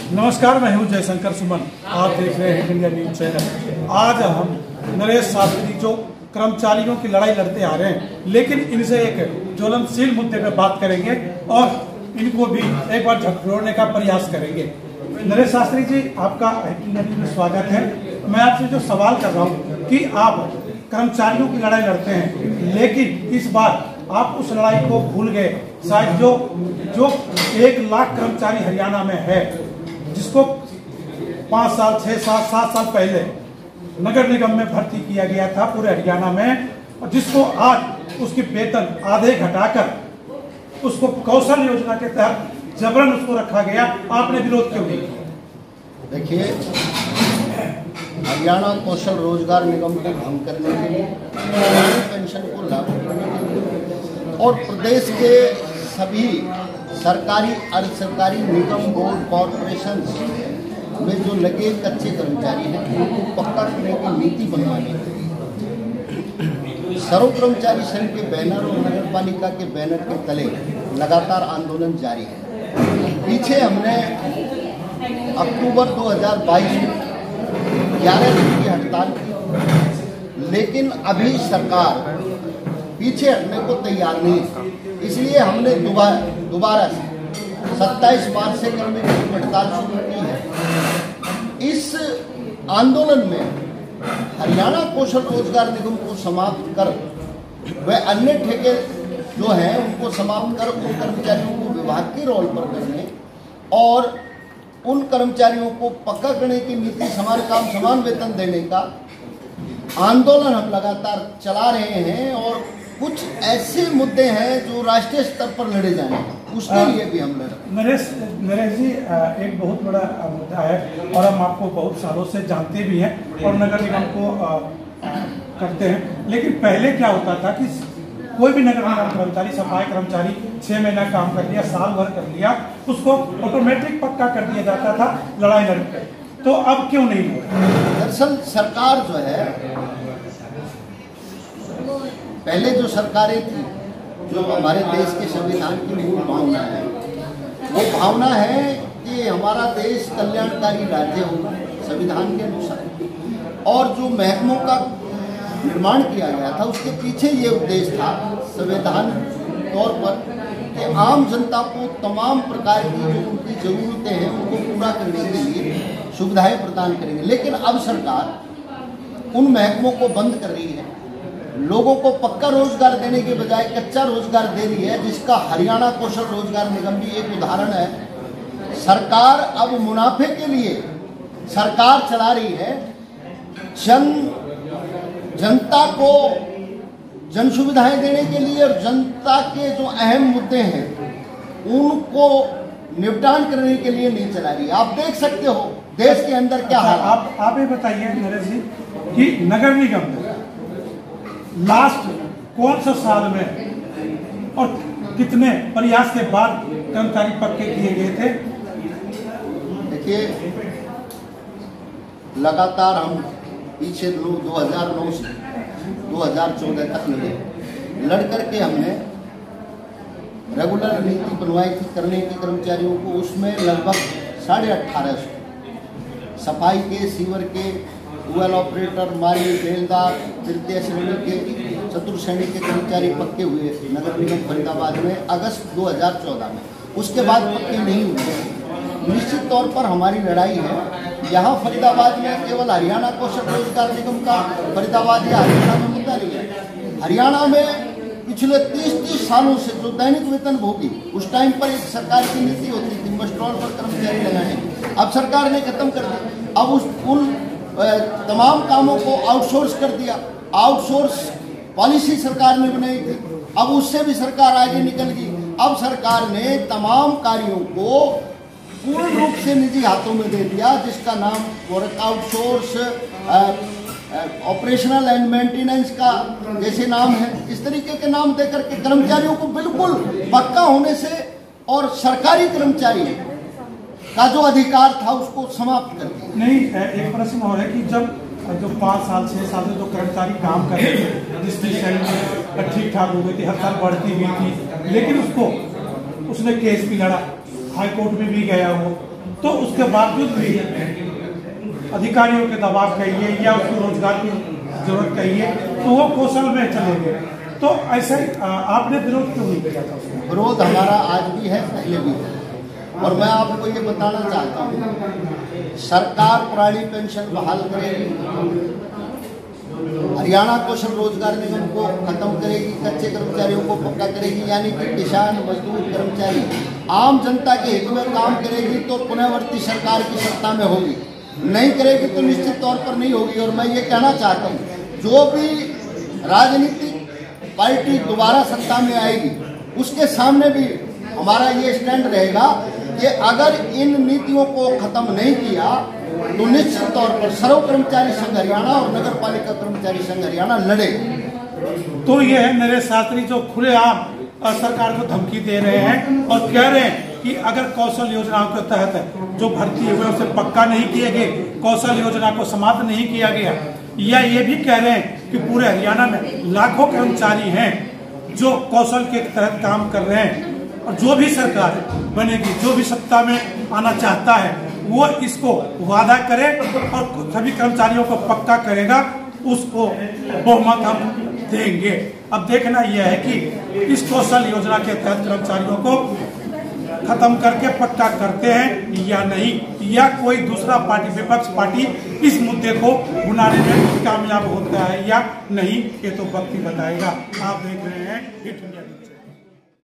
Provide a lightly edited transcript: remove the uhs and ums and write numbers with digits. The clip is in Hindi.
नमस्कार, मैं हूं जयशंकर सुमन। आप देख रहे हैं इंडिया न्यूज चैनल। आज हम नरेश शास्त्री जो कर्मचारियों की लड़ाई लड़ते आ रहे हैं, लेकिन इनसे एक ज्वलनशील मुद्दे पर बात करेंगे और इनको भी एक बार झकझोरने का प्रयास करेंगे। नरेश शास्त्री जी, आपका इंडिया न्यूज में स्वागत है। मैं आपसे जो सवाल कर रहा हूँ कि आप कर्मचारियों की लड़ाई लड़ते हैं, लेकिन इस बार आप उस लड़ाई को भूल गए। शायद जो 1 लाख कर्मचारी हरियाणा में है, जिसको 5 साल 6 साल 7 साल पहले नगर निगम में भर्ती किया गया था पूरे हरियाणा में, और जिसको आज उसकी वेतन आधे घटाकर उसको कौशल योजना के तहत जबरन उसको रखा गया। आपने विरोध क्यों नहीं किया? देखिए, हरियाणा कौशल रोजगार निगम को भंग करने के लिए, पेंशन को लागू करने के लिए और प्रदेश के सभी सरकारी अर्ध सरकारी निगम बोर्ड कॉरपोरेशन में जो लगे कच्चे कर्मचारी हैं उनको पक्का करने की नीति बनवाने के लिए सर्व कर्मचारी संघ के बैनर और नगर पालिका के बैनर के तले लगातार आंदोलन जारी है। पीछे हमने अक्टूबर 2022 में 11 दिन की हड़ताल की, लेकिन अभी सरकार पीछे हटने को तैयार नहीं है। इसलिए हमने दोबारा से 27 मार्च से कर्मचारी की हड़ताल शुरू की है। इस आंदोलन में हरियाणा कौशल रोजगार निगम को समाप्त कर व अन्य ठेके जो हैं उनको समाप्त कर उन कर्मचारियों को विभाग के रोल पर करने और उन कर्मचारियों को पक्का करने की नीति, समान काम समान वेतन देने का आंदोलन हम लगातार चला रहे हैं। और कुछ ऐसे मुद्दे हैं जो राष्ट्रीय स्तर पर लड़े जाएंगे, उसके लिए भी हम लड़। नरेश जी, एक बहुत बड़ा मुद्दा है और हम आपको बहुत सालों से जानते भी हैं और नगर निगम को करते हैं। लेकिन पहले क्या होता था कि कोई भी नगर निगम कर्मचारी, सफाई कर्मचारी 6 महीना काम कर लिया, साल भर कर लिया, उसको ऑटोमेटिक पक्का कर दिया जाता था लड़ाई लड़के। तो अब क्यों नहीं हुआ? दरअसल सरकार जो है, पहले जो सरकारें थी, जो हमारे देश के संविधान की मूल भावना है, वो भावना है कि हमारा देश कल्याणकारी राज्य हो संविधान के अनुसार। और जो महकमों का निर्माण किया गया था, उसके पीछे ये उद्देश्य था संवैधान तौर पर कि आम जनता को तमाम प्रकार की जो उनकी जरूरतें हैं उनको पूरा करने के लिए सुविधाएं प्रदान करेंगे। लेकिन अब सरकार उन महकमों को बंद कर रही है, लोगों को पक्का रोजगार देने के बजाय कच्चा रोजगार दे रही है, जिसका हरियाणा कौशल रोजगार निगम भी एक उदाहरण है। सरकार अब मुनाफे के लिए सरकार चला रही है, जनता को जन सुविधाएं देने के लिए और जनता के जो अहम मुद्दे हैं उनको निपटान करने के लिए नहीं चला रही है। आप देख सकते हो देश के अंदर क्या हाल। आप ये बताइए नरेश जी कि नगर निगम लास्ट कौन सा साल में और कितने प्रयास के बाद कर्मचारी पक्के किए गए थे? देखिए, लगातार हम पीछे 2009 से 2014 तक लड़ करके हमने रेगुलर नीति बनवाई थी करने की कर्मचारियों को। उसमें लगभग 1850 सफाई के, सीवर के, ट्यूबवेल ऑपरेटर, माली, बेलदार, तृतीय श्रेणी के, चतुर्थ श्रेणी के कर्मचारी पक्के हुए नगर निगम फरीदाबाद में अगस्त 2014 में। उसके बाद पक्के नहीं हुए। निश्चित तौर पर हमारी लड़ाई है। यहाँ फरीदाबाद में केवल हरियाणा कौशल रोजगार निगम का फरीदाबाद या हरियाणा में मुद्दा नहीं है। हरियाणा में पिछले 30 सालों से जो दैनिक वेतन भोगी, उस टाइम पर एक सरकार की नीति होती थी मस्टॉल पर कर्मचारी लगाने की, अब सरकार ने खत्म कर दी। अब उन तमाम कामों को आउटसोर्स कर दिया। आउटसोर्स पॉलिसी सरकार ने बनाई थी, अब उससे भी सरकार आगे निकल गई। अब सरकार ने तमाम कार्यों को पूर्ण रूप से निजी हाथों में दे दिया, जिसका नाम work outsource, operational and maintenance का जैसे नाम है। इस तरीके के नाम देकर के कर्मचारियों को बिल्कुल पक्का होने से और सरकारी कर्मचारी का जो अधिकार था उसको समाप्त कर दिया। नहीं, एक प्रश्न और है कि जब जो 5 साल 6 साल से जो कर्मचारी काम कर रहे थे, जिसकी सैलरी ठीक ठाक हो गई थी, हर साल बढ़ती हुई थी, लेकिन उसने केस भी लड़ा, हाई कोर्ट में भी गया वो, तो उसके बावजूद भी अधिकारियों के दबाव कहिए या उसको रोजगार की जरूरत कहिए तो वो कौशल में चले गए। तो ऐसे आपने विरोध क्यों नहीं किया था उसमें? विरोध हमारा आज भी है, पहले भी है। और मैं आपको ये बताना चाहता हूँ, सरकार पुरानी पेंशन बहाल करेगी, हरियाणा कौशल रोजगार निगम को खत्म करेगी, कच्चे कर्मचारियों को पक्का करेगी, यानी कि किसान, मजदूर, कर्मचारी, आम जनता के हित में काम करेगी तो पुनर्वर्ती सरकार की सत्ता में होगी, नहीं करेगी तो निश्चित तौर पर नहीं होगी। और मैं ये कहना चाहता हूँ, जो भी राजनीतिक पार्टी दोबारा सत्ता में आएगी उसके सामने भी हमारा ये स्टैंड रहेगा कि अगर इन नीतियों को खत्म नहीं किया तो निश्चित तौर पर सर्व कर्मचारी संघ हरियाणा और नगर पालिका कर्मचारी संघ हरियाणा लड़ेगा। तो ये है नरेश शास्त्री जो खुलेआम सरकार को धमकी दे रहे हैं और कह रहे हैं कि अगर कौशल योजनाओं के तहत जो भर्ती हुए उसे पक्का नहीं किए गए, कौशल योजना को समाप्त नहीं किया गया, या ये भी कह रहे हैं कि पूरे हरियाणा में लाखों कर्मचारी हैं जो कौशल के तहत काम कर रहे हैं और जो भी सरकार बनेगी, जो भी सत्ता में आना चाहता है वो इसको वादा करे और सभी कर्मचारियों को पक्का करेगा, उसको बहुमत हम देंगे। अब देखना यह है कि इस कौशल योजना के तहत कर्मचारियों को खत्म करके पक्का करते हैं या नहीं, या कोई दूसरा पार्टी, विपक्ष पार्टी इस मुद्दे को भुनाने में कामयाब होता है या नहीं, ये तो वक्त ही बताएगा। आप देख रहे हैं हिट इंडिया न्यूज़।